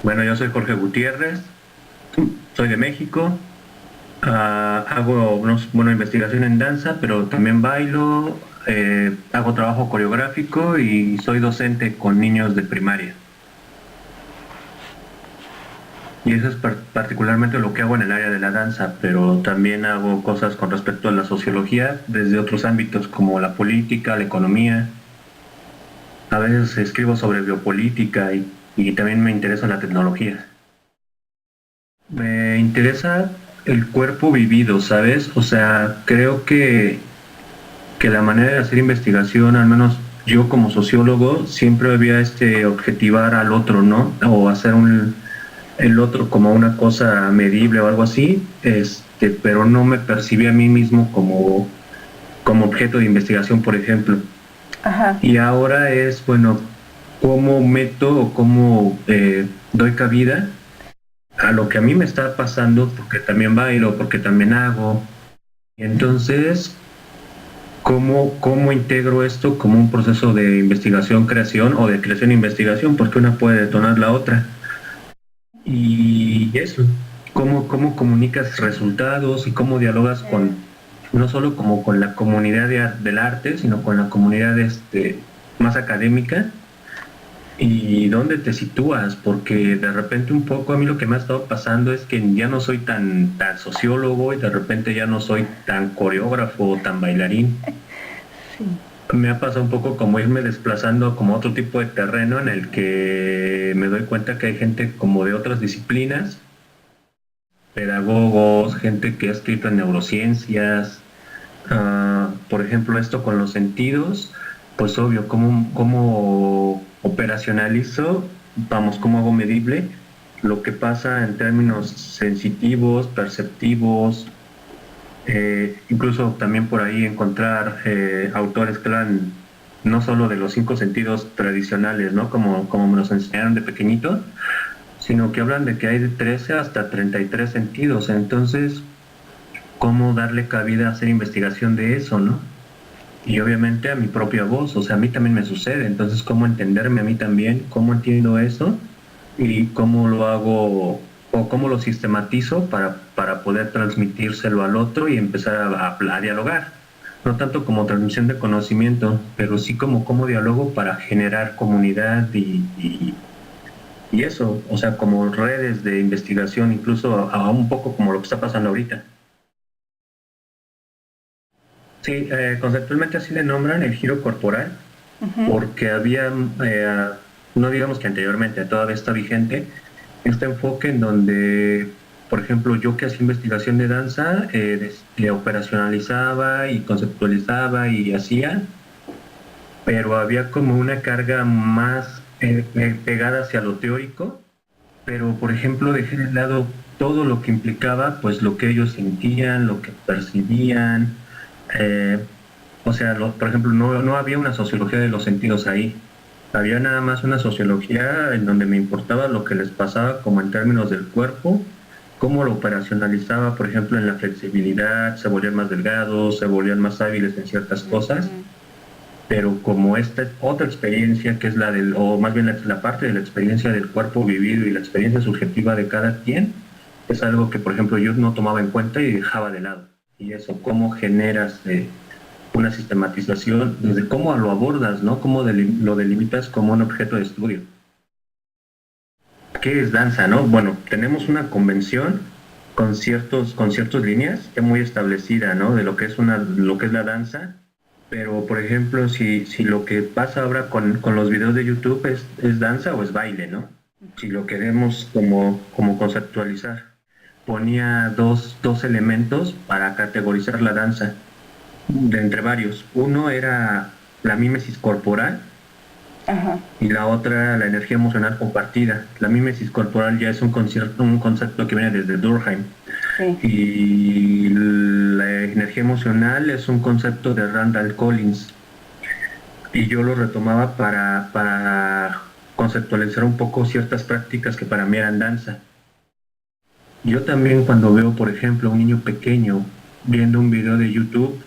Bueno, yo soy Jorge Gutiérrez, soy de México, hago bueno, investigación en danza, pero también bailo, hago trabajo coreográfico y soy docente con niños de primaria. Y eso es particularmente lo que hago en el área de la danza, pero también hago cosas con respecto a la sociología desde otros ámbitos como la política, la economía. A veces escribo sobre biopolítica y también me interesa la tecnología. Me interesa el cuerpo vivido, ¿sabes? O sea, creo que la manera de hacer investigación, al menos yo como sociólogo, siempre había objetivar al otro, ¿no? O hacer el otro como una cosa medible o algo así, pero no me percibí a mí mismo como objeto de investigación, por ejemplo. Ajá. Y ahora es, bueno, cómo meto o cómo doy cabida a lo que a mí me está pasando, porque también bailo, porque también hago. Y entonces, ¿cómo integro esto como un proceso de investigación-creación o de creación-investigación? Porque una puede detonar la otra. Y eso, ¿cómo comunicas resultados y cómo dialogas no solo como con la comunidad del arte, sino con la comunidad más académica? ¿Y dónde te sitúas? Porque de repente un poco a mí lo que me ha estado pasando es que ya no soy tan sociólogo y de repente ya no soy tan coreógrafo o tan bailarín. Sí. Me ha pasado un poco como irme desplazando como a otro tipo de terreno en el que me doy cuenta que hay gente como de otras disciplinas, pedagogos, gente que ha escrito en neurociencias. Por ejemplo, esto con los sentidos, pues obvio, cómo operacionalizo, vamos, cómo hago medible lo que pasa en términos sensitivos, perceptivos, incluso también por ahí encontrar autores que hablan no solo de los cinco sentidos tradicionales, ¿no? Como me los enseñaron de pequeñito, sino que hablan de que hay de 13 hasta 33 sentidos. Entonces, ¿cómo darle cabida a hacer investigación de eso, no? Y obviamente a mi propia voz, o sea, a mí también me sucede, entonces cómo entenderme a mí también, cómo entiendo eso y cómo lo hago o cómo lo sistematizo para poder transmitírselo al otro y empezar a dialogar. No tanto como transmisión de conocimiento, pero sí como cómo diálogo para generar comunidad y eso, o sea, como redes de investigación, incluso a un poco como lo que está pasando ahorita. Sí, conceptualmente así le nombran el giro corporal, Ujú. porque había, no digamos que anteriormente, todavía está vigente, este enfoque en donde, por ejemplo, yo que hacía investigación de danza, le operacionalizaba y conceptualizaba y hacía, pero había como una carga más pegada hacia lo teórico, pero por ejemplo dejé de lado todo lo que implicaba, pues lo que ellos sentían, lo que percibían, eh, o sea, por ejemplo, no había una sociología de los sentidos ahí. Había nada más una sociología en donde me importaba lo que les pasaba como en términos del cuerpo, cómo lo operacionalizaba, por ejemplo, en la flexibilidad, se volvían más delgados, se volvían más hábiles en ciertas cosas, Ujú. pero como esta otra experiencia que es o más bien la parte de la experiencia del cuerpo vivido y la experiencia subjetiva de cada quien, es algo que, por ejemplo, yo no tomaba en cuenta y dejaba de lado. Y eso, cómo generas una sistematización, desde cómo lo abordas, ¿no? Cómo lo delimitas como un objeto de estudio. ¿Qué es danza, no? Bueno, tenemos una convención con ciertas líneas ya muy establecida, ¿no? De lo que es la danza, pero por ejemplo, si lo que pasa ahora con los videos de YouTube es danza o es baile, ¿no? Si lo queremos como conceptualizar. Ponía dos elementos para categorizar la danza, de entre varios. Uno era la mímesis corporal Ajá. y la otra la energía emocional compartida. La mímesis corporal ya es un concepto que viene desde Durkheim Sí. y la energía emocional es un concepto de Randall Collins y yo lo retomaba para conceptualizar un poco ciertas prácticas que para mí eran danza. Yo también cuando veo, por ejemplo, a un niño pequeño viendo un video de YouTube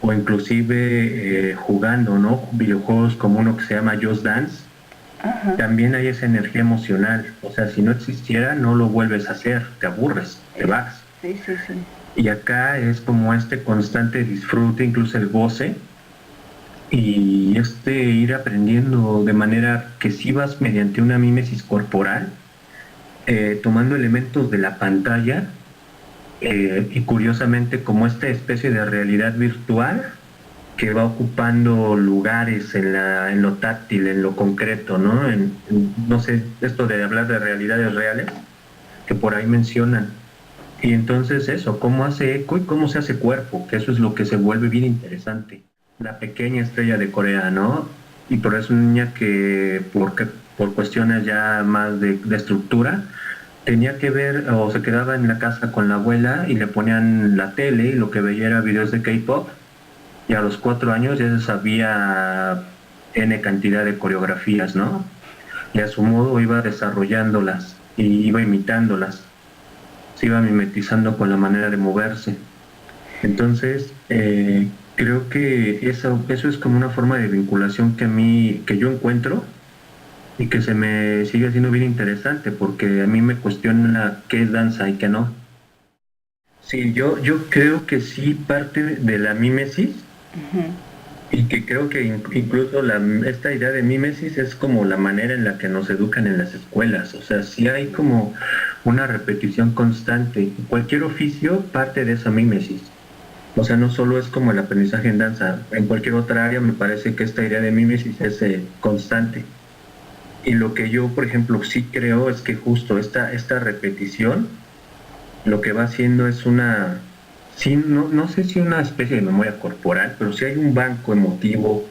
o inclusive jugando, ¿no? Videojuegos como uno que se llama Just Dance, Ajá. también hay esa energía emocional. O sea, si no existiera, no lo vuelves a hacer, te aburres, te vas. Sí, sí, sí. Y acá es como este constante disfrute, incluso el goce, y este ir aprendiendo de manera que si vas mediante una mímesis corporal, tomando elementos de la pantalla, y curiosamente como esta especie de realidad virtual que va ocupando lugares en lo táctil, en lo concreto, ¿no? No sé, esto de hablar de realidades reales, que por ahí mencionan. Y entonces eso, cómo hace eco y cómo se hace cuerpo, que eso es lo que se vuelve bien interesante. La pequeña estrella de Corea, ¿no? Y por eso una niña que por cuestiones ya más de estructura, tenía que ver o se quedaba en la casa con la abuela y le ponían la tele y lo que veía era videos de K-pop y a los 4 años ya se sabía N cantidad de coreografías, ¿no? Y a su modo iba desarrollándolas y iba imitándolas, se iba mimetizando con la manera de moverse. Entonces, creo que eso es como una forma de vinculación que yo encuentro y que se me sigue haciendo bien interesante porque a mí me cuestiona qué es danza y qué no. Sí, yo creo que sí parte de la mímesis Ujú. y que creo que incluso esta idea de mímesis es como la manera en la que nos educan en las escuelas. O sea, sí hay como una repetición constante. Cualquier oficio parte de esa mímesis. O sea, no solo es como el aprendizaje en danza, en cualquier otra área me parece que esta idea de mímesis es constante. Y lo que yo, por ejemplo, sí creo es que justo esta repetición lo que va haciendo es sí, no sé si una especie de memoria corporal, pero sí hay un banco emotivo,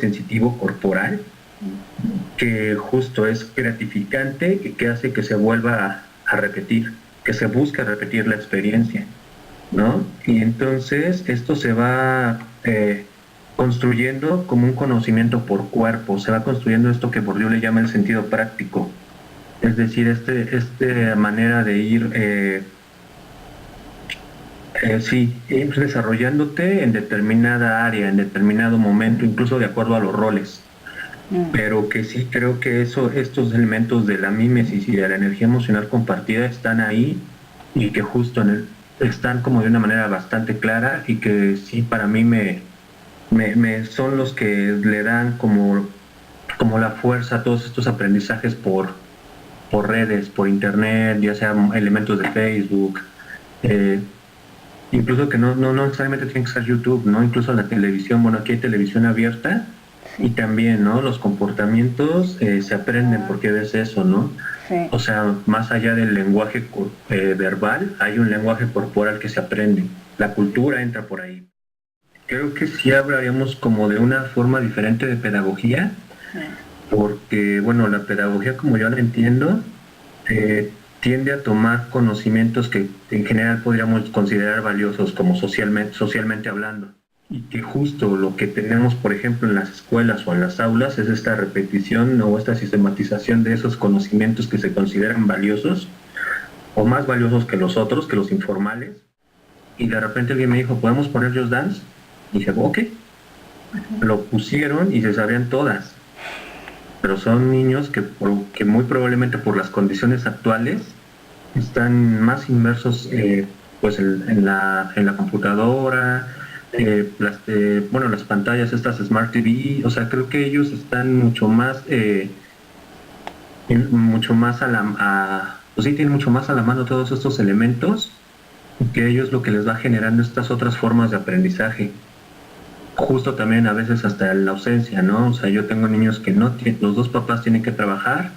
sensitivo, corporal, que justo es gratificante y que hace que se vuelva a repetir, que se busca repetir la experiencia, ¿no? Y entonces esto se va construyendo como un conocimiento por cuerpo, se va construyendo esto que Bourdieu le llama el sentido práctico, es decir, esta manera de ir, sí, ir desarrollándote en determinada área, en determinado momento, incluso de acuerdo a los roles, Mm. pero que sí creo que estos elementos de la mímesis y de la energía emocional compartida están ahí y que justo están como de una manera bastante clara y que sí para mí son los que le dan como la fuerza a todos estos aprendizajes por redes, por internet, ya sea elementos de Facebook, eh, incluso que no necesariamente tiene que ser YouTube, ¿no? Incluso la televisión, bueno, aquí hay televisión abierta y Sí. también, ¿no? Los comportamientos se aprenden porque ves eso, ¿no? Sí. O sea, más allá del lenguaje verbal, hay un lenguaje corporal que se aprende. La cultura entra por ahí. Creo que sí hablaríamos como de una forma diferente de pedagogía, porque, bueno, la pedagogía como yo la entiendo, tiende a tomar conocimientos que en general podríamos considerar valiosos como socialmente hablando. Y que justo lo que tenemos, por ejemplo, en las escuelas o en las aulas es esta repetición o esta sistematización de esos conocimientos que se consideran valiosos o más valiosos que los otros, que los informales. Y de repente alguien me dijo, ¿podemos poner Just Dance? Y dije, ok. Lo pusieron y se sabían todas, pero son niños que muy probablemente por las condiciones actuales están más inmersos pues en la computadora, bueno, las pantallas, estas Smart TV, o sea, creo que ellos están mucho más pues sí, tienen mucho más a la mano todos estos elementos, que ellos lo que les va generando estas otras formas de aprendizaje. Justo también a veces hasta la ausencia, ¿no? O sea, yo tengo niños que no tienen, los dos papás tienen que trabajar,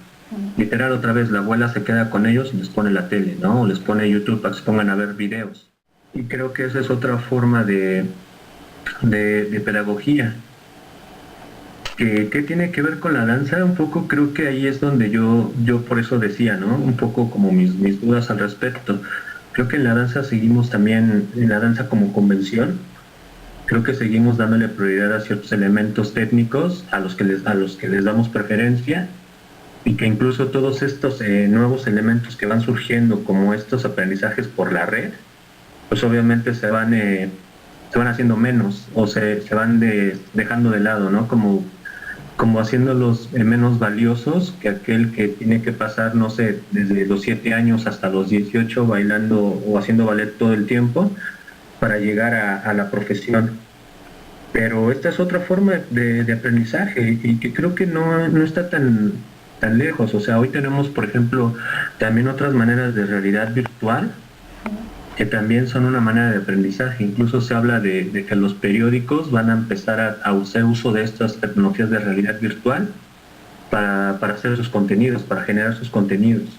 literal otra vez la abuela se queda con ellos y les pone la tele, ¿no? O les pone YouTube para que se pongan a ver videos. Y creo que esa es otra forma de pedagogía. ¿Qué tiene que ver con la danza? Un poco creo que ahí es donde yo por eso decía, ¿no? Un poco como mis dudas al respecto. Creo que en la danza seguimos también, en la danza como convención, creo que seguimos dándole prioridad a ciertos elementos técnicos a los que les damos preferencia y que incluso todos estos nuevos elementos que van surgiendo como estos aprendizajes por la red, pues obviamente se van haciendo menos o se van dejando de lado, ¿no? Como como haciéndolos menos valiosos que aquel que tiene que pasar, no sé, desde los 7 años hasta los 18 bailando o haciendo ballet todo el tiempo para llegar a la profesión. Pero esta es otra forma de aprendizaje y que creo que no está tan lejos. O sea, hoy tenemos, por ejemplo, también otras maneras de realidad virtual que también son una manera de aprendizaje. Incluso se habla de que los periódicos van a empezar a hacer uso de estas tecnologías de realidad virtual para hacer sus contenidos, para generar sus contenidos.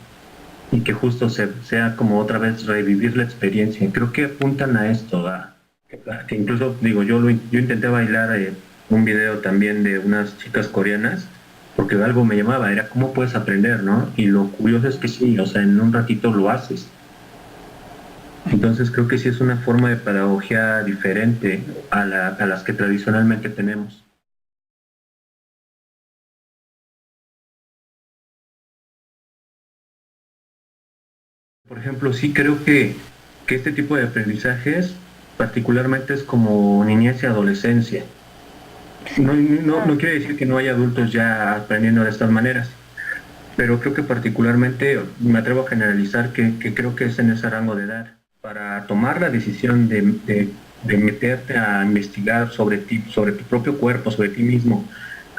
Y que justo sea como otra vez revivir la experiencia. Creo que apuntan a esto, que incluso, digo, yo intenté bailar un video también de unas chicas coreanas, porque algo me llamaba, era cómo puedes aprender, ¿no? Y lo curioso es que sí, o sea, en un ratito lo haces. Entonces creo que sí es una forma de pedagogía diferente a las que tradicionalmente tenemos. Por ejemplo, sí creo que este tipo de aprendizajes particularmente es como niñez y adolescencia. No quiere decir que no haya adultos ya aprendiendo de estas maneras, pero creo que particularmente me atrevo a generalizar que creo que es en ese rango de edad. Para tomar la decisión de meterte a investigar sobre ti, sobre tu propio cuerpo, sobre ti mismo,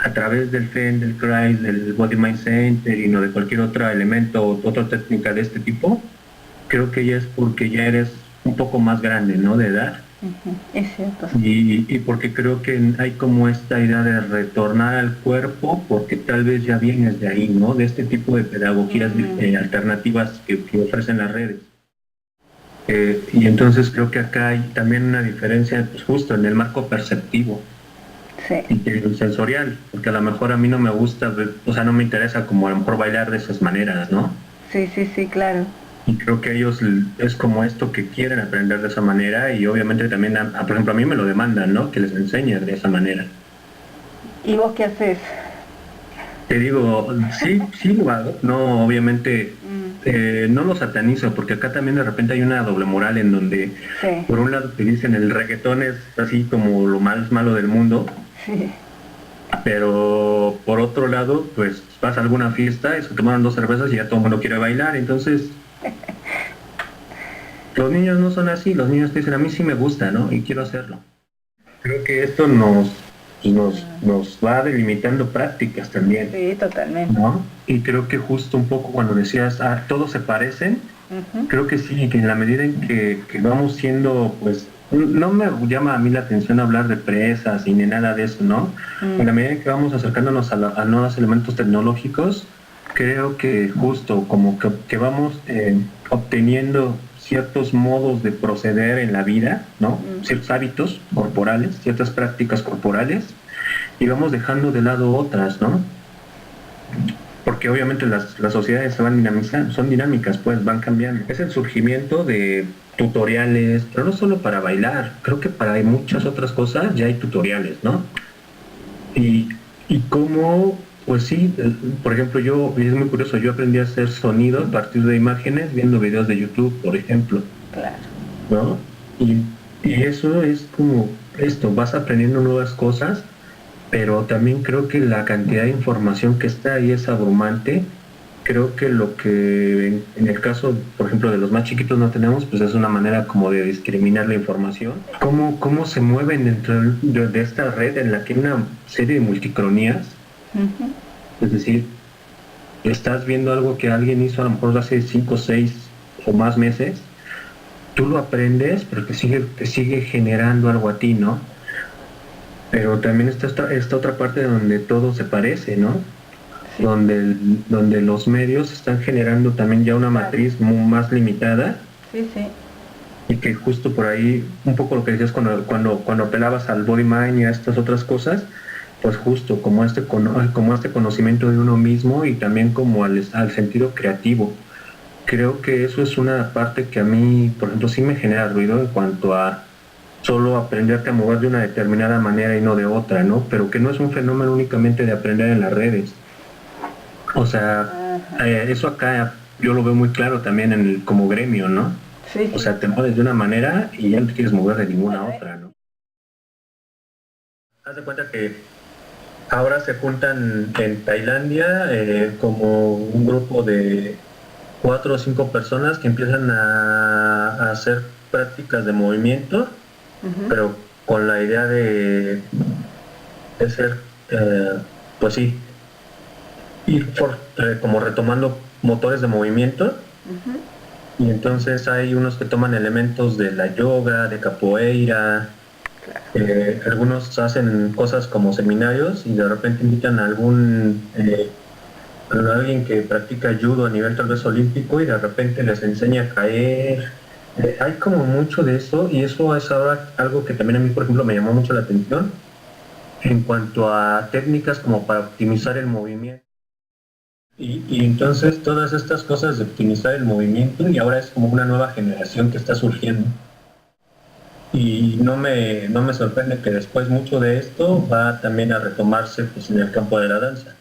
a través del FEN, del CRISE, del Body Mind Center y no de cualquier otro elemento o otra técnica de este tipo, creo que ya es porque ya eres un poco más grande, ¿no? De edad. Es cierto. Y porque creo que hay como esta idea de retornar al cuerpo, porque tal vez ya vienes de ahí, ¿no? De este tipo de pedagogías alternativas que ofrecen las redes. Y entonces creo que acá hay también una diferencia, pues justo en el marco perceptivo y el sensorial, porque a lo mejor a mí no me gusta, o sea, no me interesa como a lo mejor bailar de esas maneras, ¿no? Sí, claro. Y creo que ellos es como esto que quieren aprender de esa manera y obviamente también, por ejemplo, a mí me lo demandan, ¿no? Que les enseñe de esa manera. ¿Y vos qué haces? Te digo, sí lo hago, no, obviamente no lo satanizo, porque acá también de repente hay una doble moral en donde por un lado te dicen el reggaetón es así como lo más malo del mundo, pero por otro lado, pues vas a alguna fiesta y se tomaron 2 cervezas y ya todo el mundo quiere bailar, entonces los niños no son así, los niños te dicen a mí sí me gusta, ¿no? Y quiero hacerlo. Creo que esto nos va delimitando prácticas también. Sí, totalmente. ¿No? Y creo que justo un poco cuando decías, todos se parecen, creo que sí, que en la medida en que vamos siendo, pues, no me llama a mí la atención hablar de presas y ni nada de eso, ¿no? En la medida en que vamos acercándonos a nuevos elementos tecnológicos, creo que justo como que vamos obteniendo ciertos modos de proceder en la vida, ¿no? Ciertos hábitos corporales, ciertas prácticas corporales, y vamos dejando de lado otras, ¿no? Porque obviamente las sociedades se van dinamizando, son dinámicas, pues van cambiando. Es el surgimiento de tutoriales, pero no solo para bailar, creo que para muchas otras cosas ya hay tutoriales, ¿no? Y cómo, pues sí, por ejemplo, es muy curioso, yo aprendí a hacer sonido a partir de imágenes viendo videos de YouTube, por ejemplo. Claro. ¿No? Y eso es como esto, vas aprendiendo nuevas cosas, pero también creo que la cantidad de información que está ahí es abrumante. Creo que lo que en el caso, por ejemplo, de los más chiquitos no tenemos, pues es una manera como de discriminar la información. ¿Cómo se mueven dentro de esta red en la que hay una serie de multicronías? Es decir, estás viendo algo que alguien hizo a lo mejor hace 5, 6 o más meses, tú lo aprendes, pero te sigue generando algo a ti, ¿no? Pero también está esta otra parte donde todo se parece, ¿no? Sí. Donde los medios están generando también ya una matriz más limitada. Sí. Y que justo por ahí, un poco lo que decías cuando apelabas al body mind y a estas otras cosas, pues justo como este conocimiento de uno mismo y también como al sentido creativo. Creo que eso es una parte que a mí, por ejemplo, sí me genera ruido en cuanto a solo aprenderte a mover de una determinada manera y no de otra, ¿no? Pero que no es un fenómeno únicamente de aprender en las redes. O sea, eso acá yo lo veo muy claro también como gremio, ¿no? Sí. O sea, te mueves de una manera y ya no te quieres mover de ninguna otra, ¿no? Haz de cuenta que ahora se juntan en Tailandia como un grupo de 4 o 5 personas que empiezan a hacer prácticas de movimiento, Ujú. pero con la idea de ser, pues sí, como retomando motores de movimiento. Ujú. Y entonces hay unos que toman elementos de la yoga, de capoeira, Claro. algunos hacen cosas como seminarios y de repente invitan a alguien que practica judo a nivel tal vez olímpico y de repente les enseña a caer. Hay como mucho de eso y eso es ahora algo que también a mí, por ejemplo, me llamó mucho la atención en cuanto a técnicas como para optimizar el movimiento. Y entonces todas estas cosas de optimizar el movimiento y ahora es como una nueva generación que está surgiendo. Y no me sorprende que después mucho de esto va también a retomarse pues, en el campo de la danza.